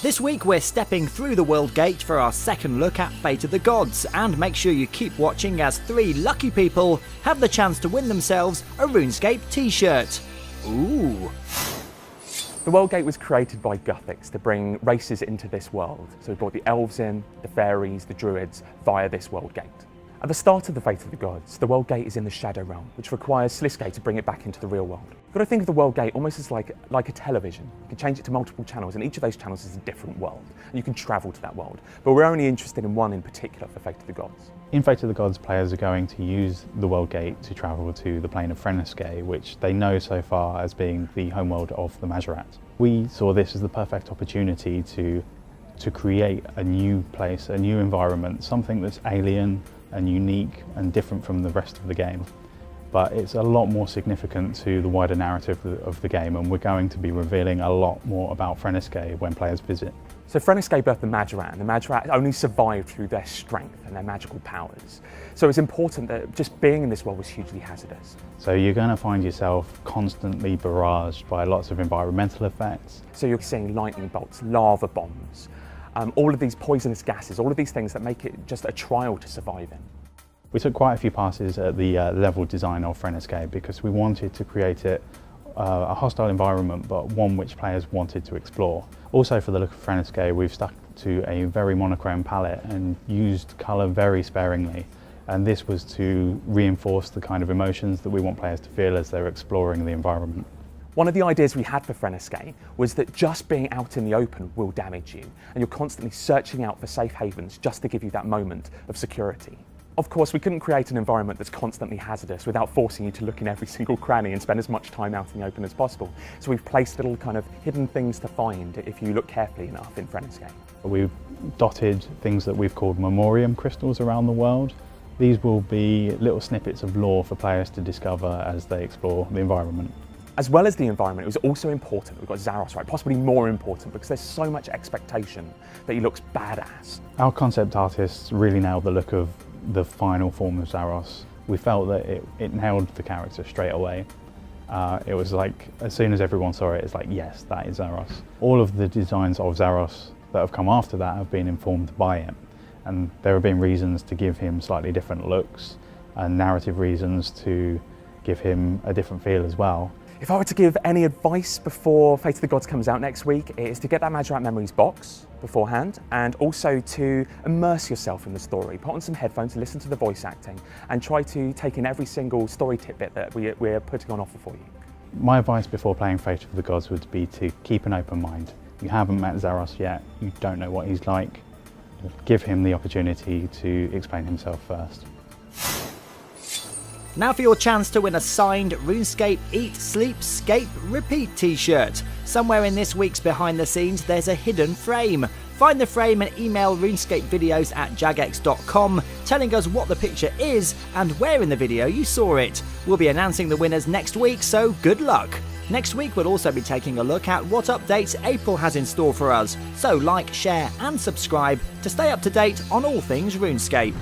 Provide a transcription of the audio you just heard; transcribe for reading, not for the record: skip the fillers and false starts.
This week we're stepping through the World Gate for our second look at Fate of the Gods, and make sure you keep watching as 3 lucky people have the chance to win themselves a RuneScape t-shirt. Ooh. The World Gate was created by Gothics to bring races into this world. So we brought the elves in, the fairies, the druids via this World Gate. At the start of the Fate of the Gods, the World Gate is in the Shadow Realm, which requires Sliske to bring it back into the real world. You've got to think of the World Gate almost as like a television. You can change it to multiple channels, and each of those channels is a different world, and you can travel to that world. But we're only interested in one in particular for Fate of the Gods. In Fate of the Gods, players are going to use the World Gate to travel to the plane of RuneScape, which they know so far as being the homeworld of the Majorat. We saw this as the perfect opportunity to create a new place, a new environment, something that's alien and unique and different from the rest of the game. But it's a lot more significant to the wider narrative of the game, and we're going to be revealing a lot more about RuneScape when players visit. So RuneScape birthed the Majorat, and the Majorat only survived through their strength and their magical powers. So it's important that just being in this world was hugely hazardous. So you're going to find yourself constantly barraged by lots of environmental effects. So you're seeing lightning bolts, lava bombs, all of these poisonous gases, all of these things that make it just a trial to survive in. We took quite a few passes at the level design of RuneScape because we wanted to create it a hostile environment, but one which players wanted to explore. Also, for the look of RuneScape, we've stuck to a very monochrome palette and used colour very sparingly. And this was to reinforce the kind of emotions that we want players to feel as they're exploring the environment. One of the ideas we had for RuneScape was that just being out in the open will damage you, and you're constantly searching out for safe havens just to give you that moment of security. Of course, we couldn't create an environment that's constantly hazardous without forcing you to look in every single cranny and spend as much time out in the open as possible. So we've placed little kind of hidden things to find if you look carefully enough in RuneScape. We've dotted things that we've called memoriam crystals around the world. These will be little snippets of lore for players to discover as they explore the environment. As well as the environment, it was also important that we got Zaros right, possibly more important, because there's so much expectation that he looks badass. Our concept artists really nailed the look of the final form of Zaros. We felt that it nailed the character straight away. It was like, as soon as everyone saw it, it's like, yes, that is Zaros. All of the designs of Zaros that have come after that have been informed by it. And there have been reasons to give him slightly different looks and narrative reasons to give him a different feel as well. If I were to give any advice before Fate of the Gods comes out next week, it is to get that Majorat Memories box beforehand, and also to immerse yourself in the story. Put on some headphones, listen to the voice acting, and try to take in every single story tidbit that we're putting on offer for you. My advice before playing Fate of the Gods would be to keep an open mind. You haven't met Zaros yet, you don't know what he's like. Give him the opportunity to explain himself first. Now for your chance to win a signed RuneScape Eat, Sleep, Scape, Repeat t-shirt. Somewhere in this week's behind the scenes there's a hidden frame. Find the frame and email runescapevideos@jagex.com telling us what the picture is and where in the video you saw it. We'll be announcing the winners next week, so good luck. Next week we'll also be taking a look at what updates April has in store for us. So like, share and subscribe to stay up to date on all things RuneScape.